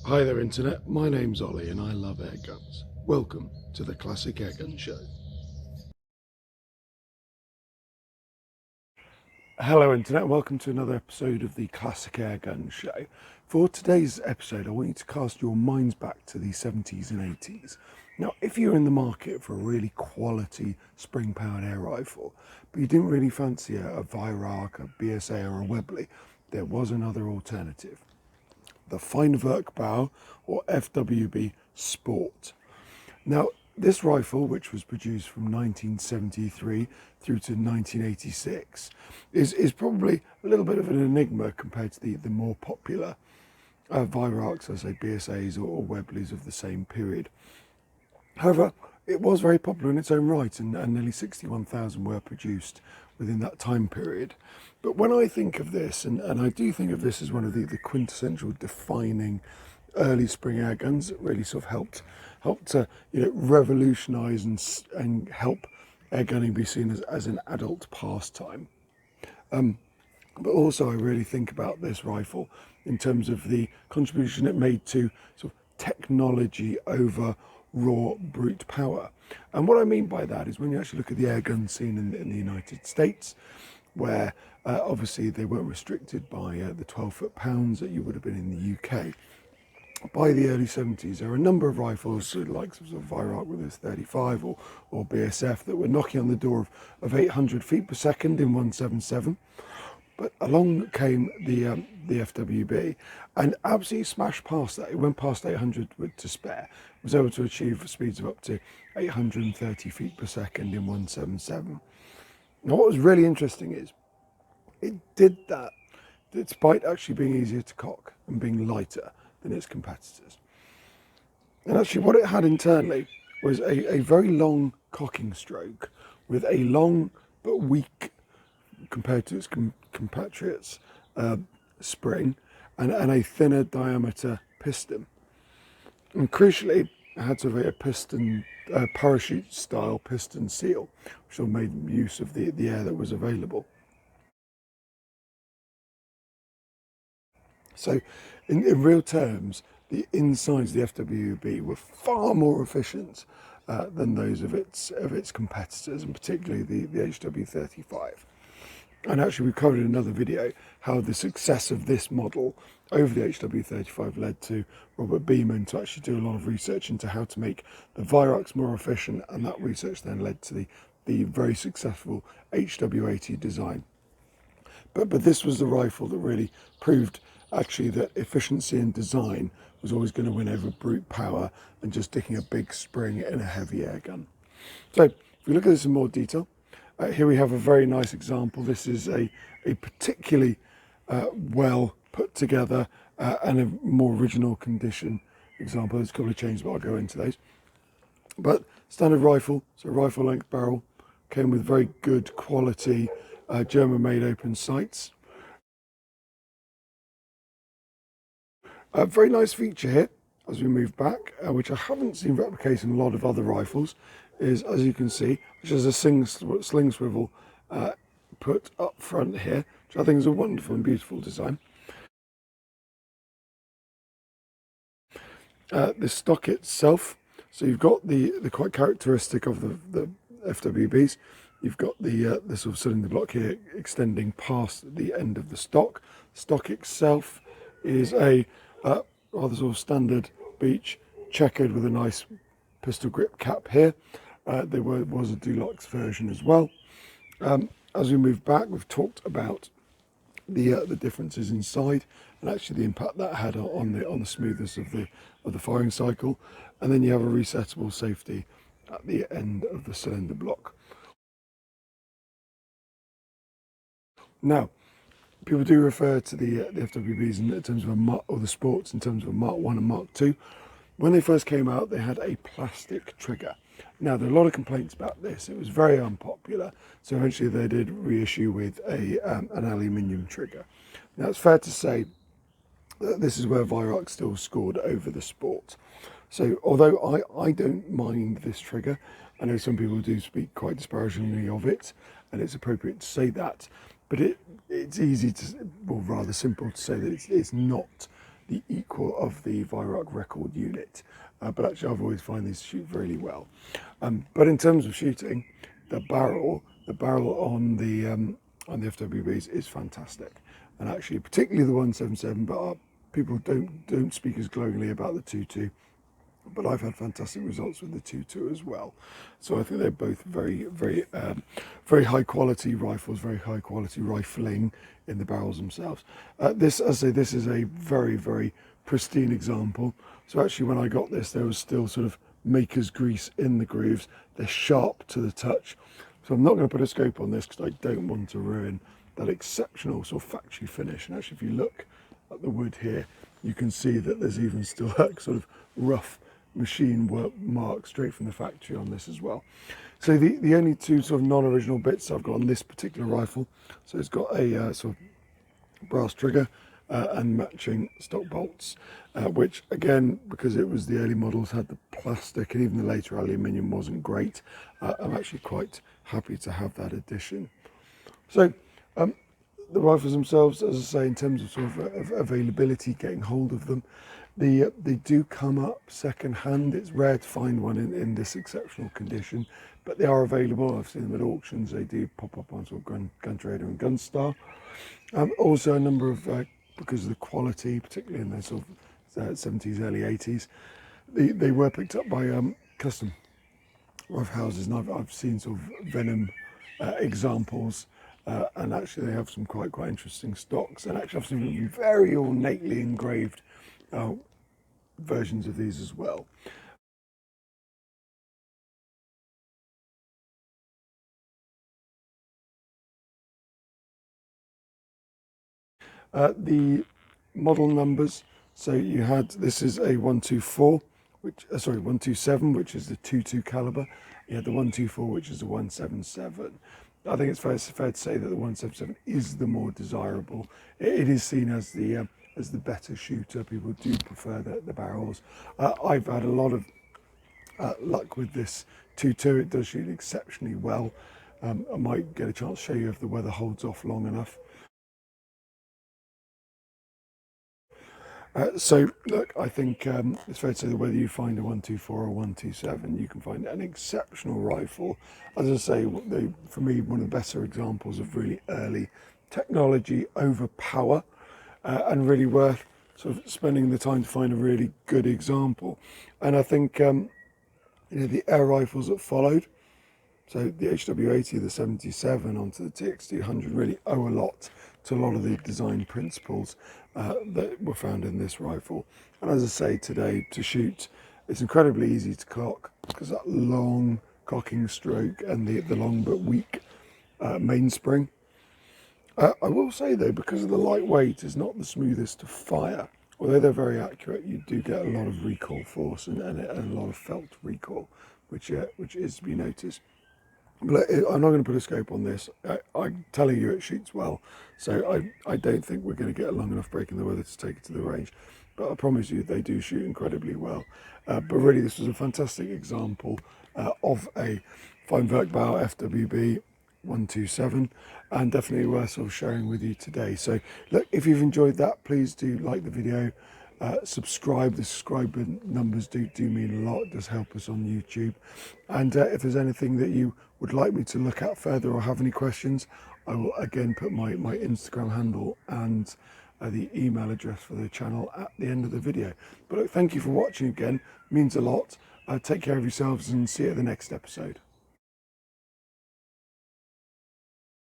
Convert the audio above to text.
Hi there Internet, my name's Ollie and I love air guns. Welcome to the Classic Airgun Show. Hello Internet, welcome to another episode of the Classic Airgun Show. For today's episode I want you to cast your minds back to the 70s and 80s. Now if you're in the market for a really quality spring powered air rifle, but you didn't really fancy a Weihrauch, a BSA or a Webley, there was another alternative. The Feinwerkbau or FWB Sport. Now, this rifle, which was produced from 1973 through to 1986, is probably a little bit of an enigma compared to the more popular Weihrauchs, I say BSAs or Webleys of the same period. However, it was very popular in its own right, and nearly 61,000 were produced within that time period. But when I think of this, and I do think of this as one of the quintessential defining early spring air guns that really sort of helped to revolutionise and help air gunning be seen as an adult pastime. But also I really think about this rifle in terms of the contribution it made to sort of technology over raw brute power. And what I mean by that is when you actually look at the air gun scene in the United States, where obviously they weren't restricted by the 12-foot pounds that you would have been in the UK. By the early 70s, there were a number of rifles, like sort of Weihrauch with its 35 or BSF, that were knocking on the door of 800 feet per second in 177. But along came the FWB and absolutely smashed past that. It went past 800 to spare. It was able to achieve speeds of up to 830 feet per second in 177. Now, what was really interesting is it did that despite actually being easier to cock and being lighter than its competitors. And actually what it had internally was a very long cocking stroke with a long but weak, compared to its compatriots, spring and a thinner diameter piston. And crucially, it had sort of a piston, parachute style piston seal, which all made use of the air that was available. So in real terms, the insides of the FWB were far more efficient than those of its competitors, and particularly the HW35. And actually we covered in another video how the success of this model over the HW35 led to Robert Beeman to actually do a lot of research into how to make the Weihrauchs more efficient, and that research then led to the very successful HW80 design. But this was the rifle that really proved actually that efficiency and design was always going to win over brute power and just sticking a big spring in a heavy air gun. So if we look at this in more detail, here we have a very nice example. This is a particularly well put together and a more original condition example. There's a couple of changes, but I'll go into those. But standard rifle, so rifle length barrel, came with very good quality German-made open sights. A very nice feature here as we move back, which I haven't seen replicated in a lot of other rifles, is, as you can see, which is a sling swivel put up front here, which I think is a wonderful and beautiful design. The stock itself, so you've got the quite characteristic of the FWBs. You've got the sort of cylinder block here extending past the end of the stock. The stock itself is a rather sort of standard beach, checkered with a nice pistol grip cap here. There was a deluxe version as well. As we move back, we've talked about the differences inside and actually the impact that had on the smoothness of the firing cycle. And then you have a resettable safety at the end of the cylinder block. Now, people do refer to the FWBs in terms of or the sports in terms of a Mark 1 and Mark 2. When they first came out, they had a plastic trigger. Now, there are a lot of complaints about this. It was very unpopular, so eventually they did reissue with an aluminium trigger. Now, it's fair to say that this is where Weihrauch still scored over the sport. So, although I don't mind this trigger, I know some people do speak quite disparagingly of it, and it's appropriate to say that, but it's easy to, or rather simple to say that it's not the equal of the Viroc record unit. But actually I've always found these shoot really well. But in terms of shooting, the barrel on the FWBs is fantastic, and actually particularly the 177. But people don't speak as glowingly about the 2.2. But I've had fantastic results with the 2.2 as well. So I think they're both very high quality rifles, very high quality rifling in the barrels themselves. This, as I say, this is a very pristine example. So actually when I got this, there was still sort of maker's grease in the grooves. They're sharp to the touch. So I'm not going to put a scope on this because I don't want to ruin that exceptional sort of factory finish. And actually if you look at the wood here, you can see that there's even still that sort of rough machine work mark straight from the factory on this as well. So the only two sort of non-original bits I've got on this particular rifle, so it's got a sort of brass trigger and matching stock bolts, which again, because it was the early models, had the plastic, and even the later aluminium wasn't great. I'm actually quite happy to have that addition. So the rifles themselves, as I say, in terms of sort of availability, getting hold of them, they do come up second hand. It's rare to find one in this exceptional condition, but they are available. I've seen them at auctions. They do pop up on sort of Gun Trader and Gunstar. Also a number of, because of the quality, particularly in the sort of 70s, early 80s, they were picked up by custom rifle houses, and I've seen sort of Venom examples. And actually they have some quite interesting stocks, and actually I've seen very ornately engraved versions of these as well. The model numbers, so you had, this is a 124, which 127, which is the 2.2 caliber. You had the 124, which is the 177. I think it's fair to say that the 177 is the more desirable. It is seen as the better shooter. People do prefer the barrels. I've had a lot of luck with this 2.2. It does shoot exceptionally well. I might get a chance to show you if the weather holds off long enough. So look, I think it's fair to say that whether you find a 124 or 127, you can find an exceptional rifle. As I say, for me, one of the better examples of really early technology over power, and really worth sort of spending the time to find a really good example. And I think the air rifles that followed, so the HW80, the 77 onto the TX200, really owe a lot to a lot of the design principles that were found in this rifle. And as I say, today to shoot, it's incredibly easy to cock because that long cocking stroke and the long but weak mainspring. I will say though, because of the lightweight, is not the smoothest to fire. Although they're very accurate, you do get a lot of recoil force and a lot of felt recoil, which is to be noticed. But I'm not going to put a scope on this. I'm telling you it shoots well, so I don't think we're going to get a long enough break in the weather to take it to the range. But I promise you they do shoot incredibly well. But really this was a fantastic example of a Feinwerkbau FWB 127, and definitely worth sort of sharing with you today. So look, if you've enjoyed that, please do like the video. Subscribe. The subscriber numbers do mean a lot. It does help us on YouTube. And if there's anything that you would like me to look at further or have any questions, I will again put my Instagram handle and the email address for the channel at the end of the video. But look, thank you for watching again. It means a lot. Take care of yourselves and see you at the next episode.